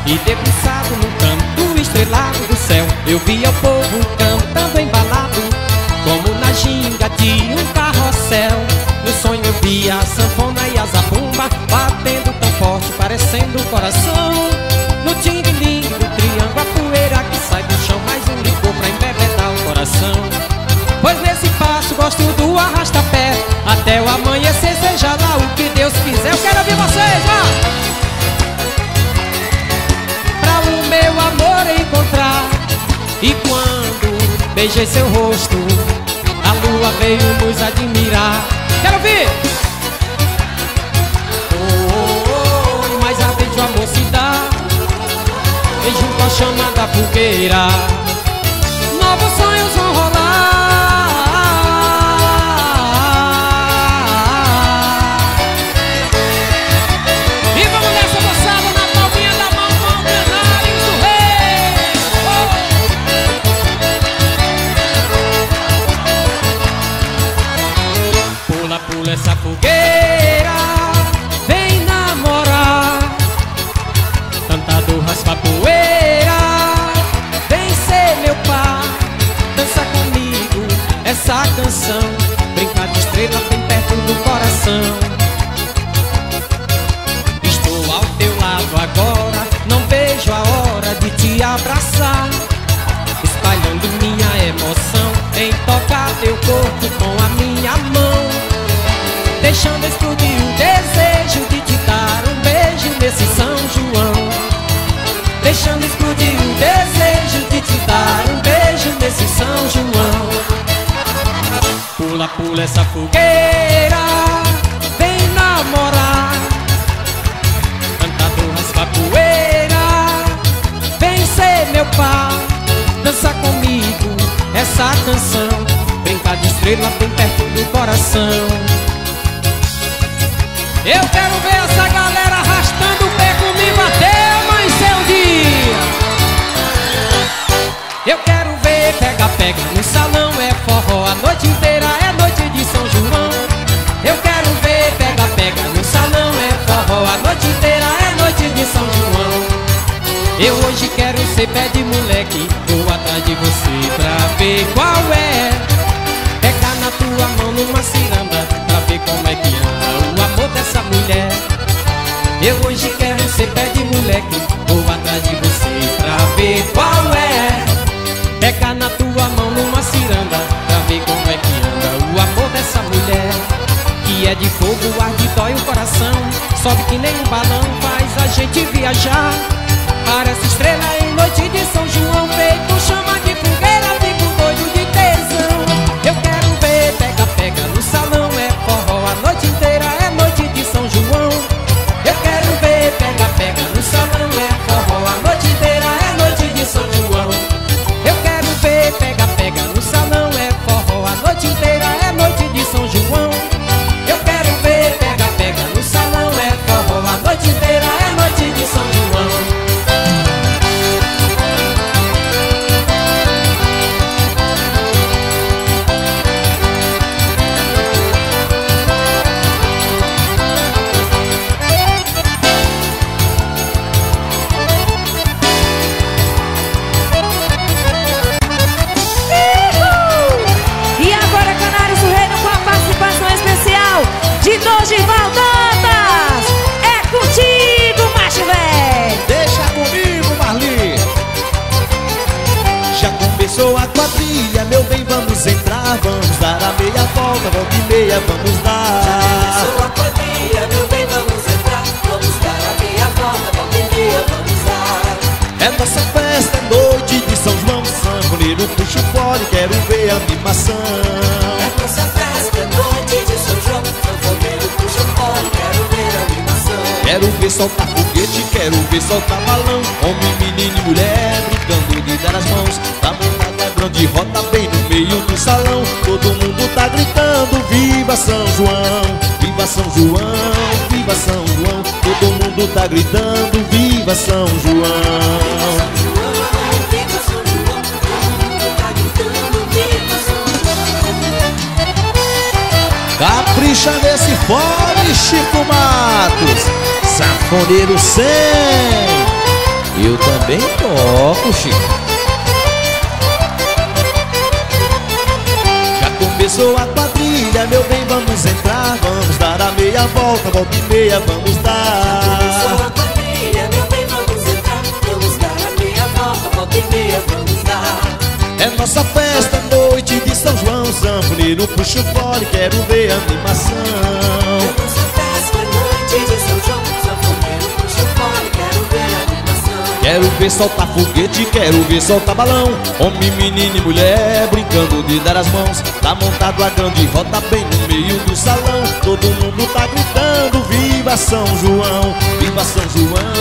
E debruçado no canto estrelado do céu, eu via o povo cantando embalado, como na ginga de um carrossel. No sonho eu via a sanfona e a zabumba batendo tão forte, parecendo um coração. No ting-ling do triângulo, a poeira que sai do chão, mais um licor pra embebedar o coração. Pois nesse passo gosto do arrasta-pé, até o amanhecer, seja lá o que Deus quiser. Eu quero ouvir vocês, vá! Pra o meu amor encontrar, e quando beijei seu rosto, a lua veio nos admirar. Quero ouvir! Oh, mas a vez do amor se dá, e junto à chama da fogueira, novos sonhos vão rolar. E vamos nessa, moçada, na palminha da mão com o Canários do Rei. Pula, pula essa fogueira, vem namorar. Cantador raspa poeira, vem ser meu par. Dança comigo essa canção, brincar de estrela bem perto do coração. Estou ao teu lado agora, não vejo a hora de te abraçar, espalhando minha emoção em tocar teu corpo com a minha mão, deixando explodir o desejo de te dar um beijo nesse São João. Deixando explodir o desejo de te dar um beijo nesse São João. Pula, pula essa fogueira, vem namorar. Cantador raspa poeira, vem ser meu par. Dança comigo essa canção, brincar de estrela bem perto do coração. Eu quero ver essa galera arrastando o pé comigo até amanhecer o dia. Eu quero ver pega-pega no salão, é forró a noite inteira, é noite de São João. Eu quero ver pega-pega no salão, é forró a noite inteira, é noite de São João. Eu hoje quero ser pé de moleque, vou atrás de você pra ver qual é. Pegar na tua mão numa ciranda, pra ver como é que anda o amor dessa mulher. Eu hoje quero ser pé de moleque, vou atrás de você pra ver qual é. Pegar na tua mão numa ciranda, pra ver como é que anda o amor dessa mulher. Que é de fogo, arde, dói o coração, sobe que nem um balão, faz a gente viajar. Parece estrela em noite de São João, feito chama de fogueira, fico doido de tesão. Eu quero ver pega-pega no salão, é forró a noite inteira, é noite de São João. Eu quero ver pega-pega no salão, é forró a noite inteira, é noite de São João. Eu quero ver pega-pega no salão, é forró a noite inteira, é noite de São João. Eu quero ver pega-pega no salão, é forró a noite inteira, é noite de São João. De Dorival Dantas, é contigo, macho véi. Deixa comigo, Marli. Já começou a quadrilha, meu bem, vamos entrar. Vamos dar a meia volta, volta e meia, vamos dar. Já começou a quadrilha, meu bem, vamos entrar. Vamos dar a meia volta, volta e meia, vamos dar. É nossa festa, é noite de São João. Sanfoneiro puxa o fole, quero ver a animação. É nossa festa, é noite de São João. Sanfoneiro puxa o fole, quero ver a animação. Quero ver soltar foguete, quero ver soltar balão. Homem, menino e mulher brincando de dar as mãos. Tá montada grande rota bem no meio do salão. Todo mundo tá gritando viva São João, viva São João, viva São João. Todo mundo tá gritando viva São João. Capricha nesse fone, Chico Matos, sanfoneiro 100. bloco, Chico. Já começou a quadrilha, meu bem, vamos entrar. Vamos dar a meia volta, volta e meia, vamos dar. Sua quadrilha, meu bem, vamos entrar. Vamos dar a meia volta, volta e meia, vamos dar. É nossa festa, noite de São João. Sanfoneiro puxa o fole, quero ver a animação. Nossa festa, noite de São João. Sanfoneiro puxa o fole, quero ver a animação. Quero ver soltar foguete, quero ver soltar balão. Homem, menino e mulher brincando de dar as mãos. Tá montado a grande roda bem no meio do salão. Todo mundo tá gritando, viva São João. Viva São João,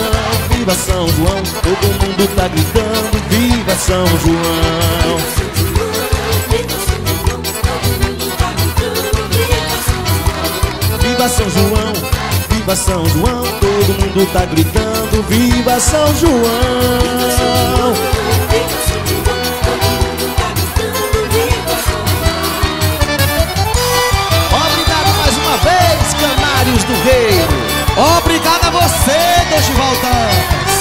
viva São João. Todo mundo tá gritando, viva São João. Viva São João, viva São João. Todo mundo tá gritando, viva São João. Obrigado mais uma vez, Canários do Reino. Obrigado a você, Dorival Dantas.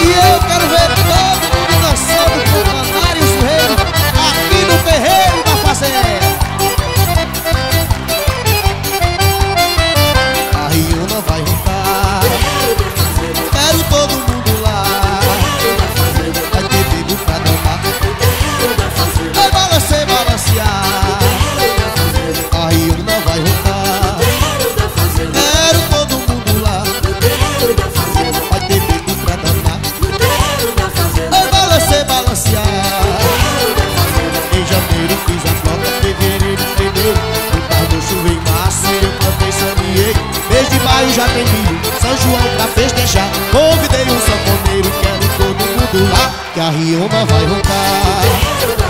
E eu quero ver todo mundo dançando com Canários do Reino aqui no terreiro da fazenda. A Riona vai roncar, quero todo mundo lá. Vai ter bico pra dançar, vai balançar, balancear. A Riona vai roncar, quero todo mundo lá. Vai ter bico pra dançar, vai balançar, balancear. Em janeiro fiz a flauta, fevereiro, fevereiro. No cardoço vem março, eu cantei, sabiei. Mês de maio já tem milho, São João pra festejar. Convidei um sanfoneiro, quero todo mundo lá, que a Riona vai roncar.